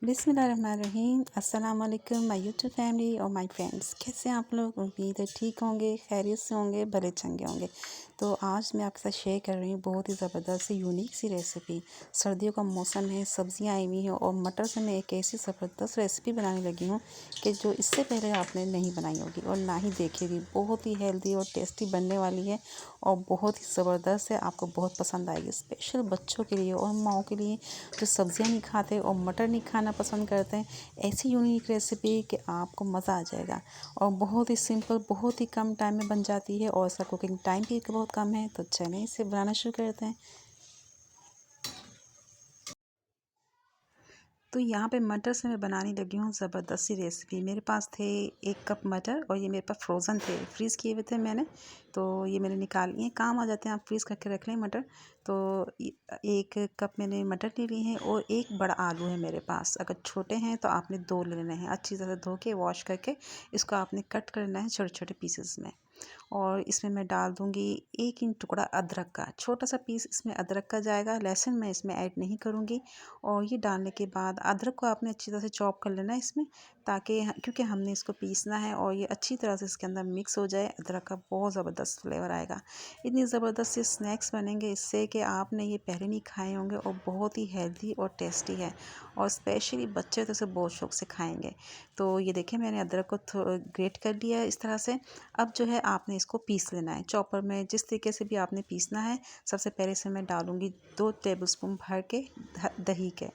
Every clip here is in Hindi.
बिस्मिल्लाहिर्रहमानिर्रहीम। अस्सलाम वालेकुम माय यूट्यूब फैमिली और माय फ्रेंड्स। कैसे हैं आप लोग? उम्मीद है ठीक होंगे, खैरियत से होंगे, भले चंगे होंगे। तो आज मैं आपके साथ शेयर कर रही हूँ बहुत ही ज़बरदस्त सी यूनिक सी रेसिपी। सर्दियों का मौसम है, सब्जियाँ आई हुई हैं और मटर से मैं एक ऐसी ज़बरदस्त रेसिपी बनाने लगी हूँ कि जो इससे पहले आपने नहीं बनाई होगी और ना ही देखी होगी। बहुत ही हेल्दी और टेस्टी बनने वाली है और बहुत ही ज़बरदस्त है। आपको बहुत पसंद आएगी, स्पेशल बच्चों के लिए और माओ के लिए जो सब्जियां नहीं खाते और मटर नहीं खाना पसंद करते हैं। ऐसी यूनिक रेसिपी कि आपको मज़ा आ जाएगा और बहुत ही सिंपल, बहुत ही कम टाइम में बन जाती है और इसका कुकिंग टाइम भी बहुत कम है। तो चलें इसे बनाना शुरू करते हैं। तो यहाँ पे मटर से मैं बनाने लगी हूँ ज़बरदस्त सी रेसिपी। मेरे पास थे 1 कप मटर और ये मेरे पास फ्रोज़न थे, फ्रीज़ किए हुए थे मैंने। तो ये मैंने निकाल लिए, काम आ जाते हैं, आप फ्रीज़ करके रख लें मटर। तो 1 कप मैंने मटर ले लिए हैं और 1 बड़ा आलू है मेरे पास। अगर छोटे हैं तो आपने 2 ले लेने हैं। अच्छी तरह धो के वॉश करके इसको आपने कट करना है छोटे छोटे पीसेस में। और इसमें मैं डाल दूँगी 1 इंच टुकड़ा अदरक का, छोटा सा पीस इसमें अदरक का जाएगा। लहसुन मैं इसमें ऐड नहीं करूँगी। और ये डालने के बाद अदरक को आपने अच्छी तरह से चॉप कर लेना है इसमें, ताकि क्योंकि हमने इसको पीसना है और ये अच्छी तरह से इसके अंदर मिक्स हो जाए। अदरक का बहुत ज़बरदस्त फ्लेवर आएगा। इतनी ज़बरदस्त से स्नैक्स बनेंगे इससे कि आपने ये पहले नहीं खाए होंगे और बहुत ही हेल्दी और टेस्टी है और स्पेशली बच्चे तो इसे बहुत शौक से खाएंगे। तो ये देखिए मैंने अदरक को ग्रेट कर लिया है इस तरह से। अब जो है आपने इसको पीस लेना है चॉपर में, जिस तरीके से भी आपने पीसना है। सबसे पहले से मैं डालूँगी 2 टेबलस्पून भर के दही के।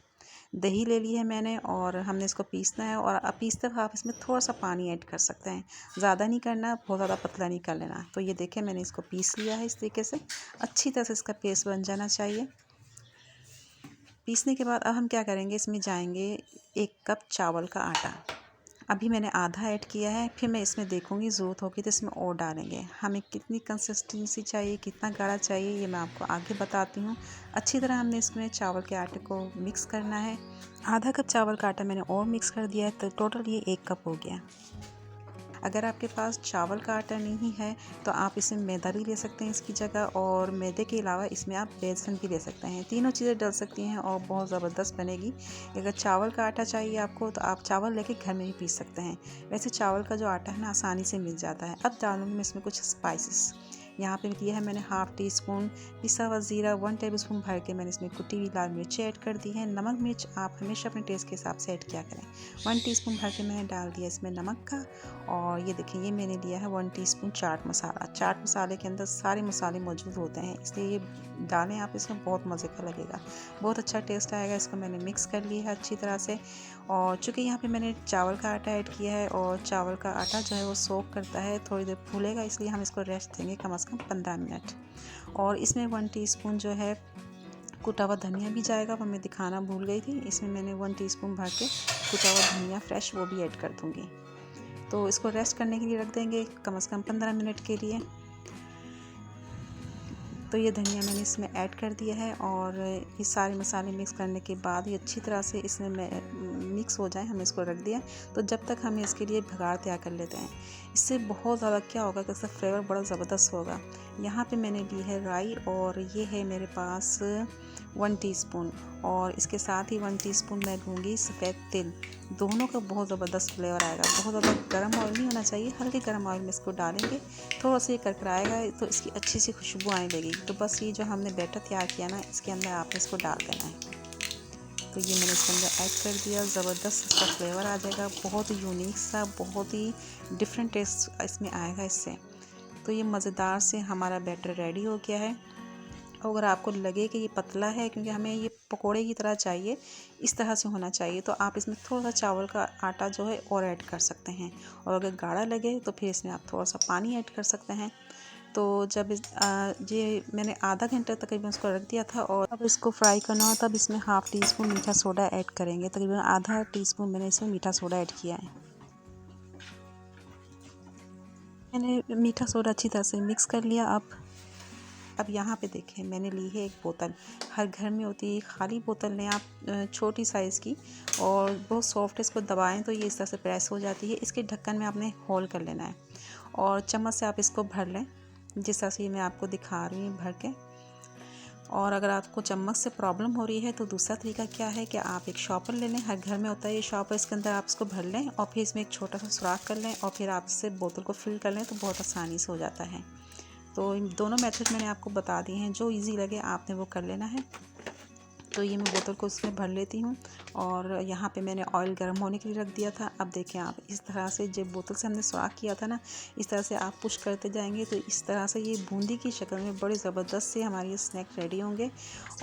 दही ले ली है मैंने और हमने इसको पीसना है। और अब पीसते वक्त आप इसमें थोड़ा सा पानी ऐड कर सकते हैं, ज़्यादा नहीं करना, बहुत ज़्यादा पतला नहीं कर लेना। तो ये देखें मैंने इसको पीस लिया है इस तरीके से। अच्छी तरह से इसका पेस्ट बन जाना चाहिए। पीसने के बाद अब हम क्या करेंगे, इसमें जाएंगे 1 कप चावल का आटा। अभी मैंने आधा ऐड किया है, फिर मैं इसमें देखूंगी ज़रूरत होगी तो इसमें और डालेंगे। हमें कितनी कंसिस्टेंसी चाहिए, कितना गाढ़ा चाहिए, ये मैं आपको आगे बताती हूँ। अच्छी तरह हमने इसमें चावल के आटे को मिक्स करना है। आधा कप चावल का आटा मैंने और मिक्स कर दिया है, तो टोटल ये 1 कप हो गया। अगर आपके पास चावल का आटा नहीं है तो आप इसमें मैदा भी ले सकते हैं इसकी जगह, और मैदे के अलावा इसमें आप बेसन भी ले सकते हैं। तीनों चीज़ें डल सकती हैं और बहुत ज़बरदस्त बनेगी। अगर चावल का आटा चाहिए आपको तो आप चावल लेके घर में ही पीस सकते हैं। वैसे चावल का जो आटा है ना आसानी से मिल जाता है। अब डालूँगी मैं इसमें कुछ स्पाइसेस। यहाँ पे लिया है मैंने हाफ़ टी स्पून पिसा हुआ ज़ीरा, 1 टेबलस्पून भर के मैंने इसमें कुटी हुई लाल मिर्ची ऐड कर दी है। नमक मिर्च आप हमेशा अपने टेस्ट के हिसाब से ऐड किया करें। 1 टीस्पून भर के मैंने डाल दिया इसमें नमक का। और ये देखिए ये मैंने लिया है 1 टीस्पून चाट मसाला। चाट मसाले के अंदर सारे मसाले मौजूद होते हैं, इसलिए ये डालें आप इसमें, बहुत मज़े का लगेगा, बहुत अच्छा टेस्ट आएगा। इसको मैंने मिक्स कर लिया है अच्छी तरह से। और चूँकि यहाँ पे मैंने चावल का आटा ऐड किया है और चावल का आटा जो है वो सोक करता है, थोड़ी देर फूलेगा, इसलिए हम इसको रेस्ट देंगे कम से कम 15 मिनट। और इसमें 1 टीस्पून जो है कुटा हुआ धनिया भी जाएगा, वो मैं दिखाना भूल गई थी। इसमें मैंने 1 टीस्पून भर के कुटा हुआ धनिया फ्रेश वो भी ऐड कर दूँगी। तो इसको रेस्ट करने के लिए रख देंगे कम से कम 15 मिनट के लिए। तो ये धनिया मैंने इसमें ऐड कर दिया है और ये सारे मसाले मिक्स करने के बाद ये अच्छी तरह से इसमें मिक्स हो जाए, हमने इसको रख दिया। तो जब तक हम इसके लिए भगाड़ तैयार कर लेते हैं। इससे बहुत ज़्यादा क्या होगा कि इसका फ्लेवर बड़ा ज़बरदस्त होगा। यहाँ पे मैंने ली है राई और ये है मेरे पास 1 टीस्पून, और इसके साथ ही 1 टीस्पून मैं लूँगी सफ़ेद तिल। दोनों का बहुत ज़बरदस्त फ्लेवर आएगा। बहुत ज़्यादा गर्म ऑयल नहीं होना चाहिए, हल्के गर्म ऑयल में इसको डालेंगे। थोड़ा सा ये करकराएगा तो इसकी अच्छी सी खुशबू आने लगेगी। तो बस ये जो हमने बैटर तैयार किया ना, इसके अंदर आपने इसको डाल देना है। तो ये मैंने इसके अंदर ऐड कर दिया। ज़बरदस्त इसका फ्लेवर आ जाएगा, बहुत ही यूनिक सा, बहुत ही डिफरेंट टेस्ट इसमें आएगा इससे। तो ये मज़ेदार से हमारा बैटर रेडी हो गया है। अगर आपको लगे कि ये पतला है, क्योंकि हमें ये पकोड़े की तरह चाहिए, इस तरह से होना चाहिए, तो आप इसमें थोड़ा सा चावल का आटा जो है और ऐड कर सकते हैं। और अगर गाढ़ा लगे तो फिर इसमें आप थोड़ा सा पानी ऐड कर सकते हैं। तो जब ये मैंने आधा घंटे तकरीबन उसको रख दिया था, और अब इसको फ्राई करना हो तब इसमें हाफ़ टी स्पून मीठा सोडा ऐड करेंगे। तकरीबन आधा टीस्पून मैंने इसमें मीठा सोडा ऐड किया है। मैंने मीठा सोडा अच्छी तरह से मिक्स कर लिया। अब यहाँ पे देखें मैंने ली है 1 बोतल। हर घर में होती है खाली बोतल लें आप, छोटी साइज़ की, और बहुत सॉफ्ट है। इसको दबाएं तो ये इस तरह से प्रेस हो जाती है। इसके ढक्कन में आपने होल कर लेना है और चम्मच से आप इसको भर लें, जिस तरह से मैं आपको दिखा रही हूँ भर के। और अगर आपको चम्मच से प्रॉब्लम हो रही है तो दूसरा तरीका क्या है कि आप एक शॉपर ले लें, हर घर में होता है ये शॉपर, इसके अंदर आप इसको भर लें और फिर इसमें एक छोटा सा सुराख कर लें और फिर आप इससे बोतल को फिल कर लें तो बहुत आसानी से हो जाता है। तो इन दोनों मेथड मैंने आपको बता दिए हैं, जो ईज़ी लगे आपने वो कर लेना है। तो ये मैं बोतल को इसमें भर लेती हूँ और यहाँ पे मैंने ऑयल गर्म होने के लिए रख दिया था। अब देखें आप इस तरह से जब बोतल से हमने सुराख किया था ना, इस तरह से आप पुश करते जाएंगे तो इस तरह से ये बूंदी की शक्ल में बड़े ज़बरदस्त से हमारे ये स्नैक रेडी होंगे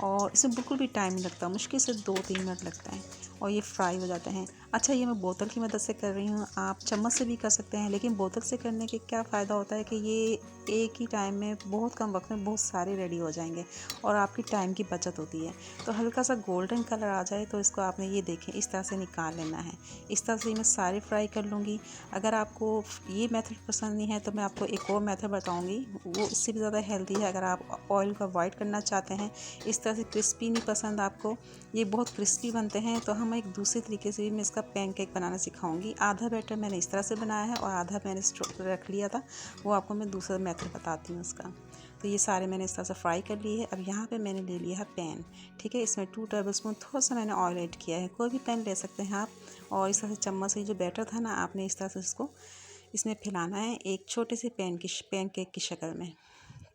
और इसमें बिल्कुल भी टाइम नहीं लगता, मुश्किल से 2-3 मिनट लगता है और ये फ्राई हो जाते हैं। अच्छा, ये मैं बोतल की मदद से कर रही हूँ, आप चम्मच से भी कर सकते हैं, लेकिन बोतल से करने के क्या फ़ायदा होता है कि ये एक ही टाइम में बहुत कम वक्त में बहुत सारे रेडी हो जाएंगे और आपकी टाइम की बचत होती है। तो हल्का सा गोल्डन कलर आ जाए तो इसको आपने ये देखें इस तरह से निकाल लेना है। इस तरह से मैं सारे फ्राई कर लूँगी। अगर आपको ये मेथड पसंद नहीं है तो मैं आपको एक और मेथड बताऊँगी, वो इससे भी ज़्यादा हेल्दी है। अगर आप ऑयल को अवॉइड करना चाहते हैं, इस तरह से क्रिस्पी नहीं पसंद आपको, ये बहुत क्रिस्पी बनते हैं, तो हम एक दूसरे तरीके से भी मैं इसका पैनकेक बनाना सिखाऊंगी। आधा बैटर मैंने इस तरह से बनाया है और आधा मैंने रख लिया था, वो आपको मैं दूसरा मेथड बताती हूँ उसका। तो ये सारे मैंने इस तरह से फ्राई कर लिए है। अब यहाँ पे मैंने ले लिया है पैन, ठीक है, इसमें 2 टेबलस्पून थोड़ा सा मैंने ऑयल ऐड किया है, कोई भी पैन ले सकते हैं आप। और इस तरह से चम्मच से जो बैटर था ना, आपने इस तरह से इसको इसमें फैलाना है एक छोटे से पैनकेक की शक्ल में।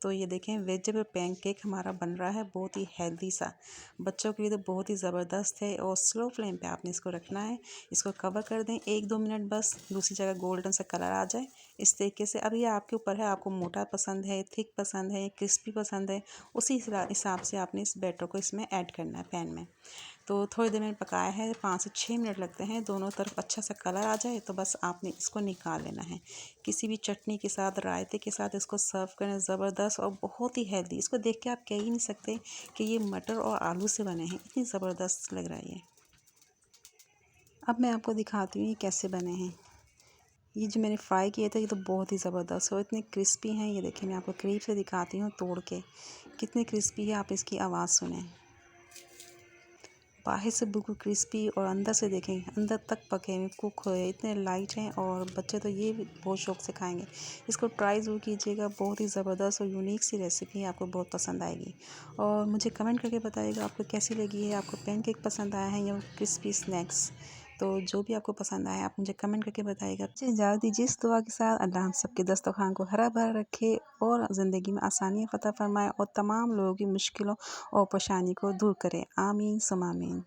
तो ये देखें वेजिटेबल पैनकेक हमारा बन रहा है, बहुत ही हेल्दी सा, बच्चों के लिए तो बहुत ही ज़बरदस्त है। और स्लो फ्लेम पे आपने इसको रखना है, इसको कवर कर दें 1-2 मिनट बस, दूसरी जगह गोल्डन सा कलर आ जाए इस तरीके से। अब ये आपके ऊपर है, आपको मोटा पसंद है, थिक पसंद है, क्रिस्पी पसंद है, उसी हिसाब से आपने इस बैटर को इसमें ऐड करना है पैन में। तो थोड़ी देर मैंने पकाया है, 5 से 6 मिनट लगते हैं, दोनों तरफ अच्छा सा कलर आ जाए तो बस आपने इसको निकाल लेना है। किसी भी चटनी के साथ, रायते के साथ इसको सर्व करें, ज़बरदस्त और बहुत ही हेल्दी। इसको देख के आप कह ही नहीं सकते कि ये मटर और आलू से बने हैं, इतनी ज़बरदस्त लग रहा है ये। अब मैं आपको दिखाती हूँ ये कैसे बने हैं। ये जो मैंने फ्राई किए थे ये तो बहुत ही ज़बरदस्त और इतने क्रिस्पी हैं। ये देखिए मैं आपको करीब से दिखाती हूँ तोड़ के, कितने क्रिस्पी है, आप इसकी आवाज़ सुनें। बाहर से बिल्कुल क्रिस्पी और अंदर से देखें अंदर तक पके हुए, कुक हुए, इतने लाइट हैं और बच्चे तो ये भी बहुत शौक से खाएंगे। इसको ट्राई ज़रूर कीजिएगा, बहुत ही ज़बरदस्त और यूनिक सी रेसिपी है, आपको बहुत पसंद आएगी। और मुझे कमेंट करके बताइएगा आपको कैसी लगी है, आपको पैनकेक पसंद आया है या क्रिस्पी स्नैक्स। तो जो भी आपको पसंद आया आप मुझे कमेंट करके बताइएगा। मुझे इजाज़त दीजिए इस दुआ के साथ, अल्लाह हम सबके दस्तरखान को हरा भरा रखे और ज़िंदगी में आसानियाँ फ़ता फ़रमाए और तमाम लोगों की मुश्किलों और परेशानी को दूर करे। आमीन सुम्मा आमीन।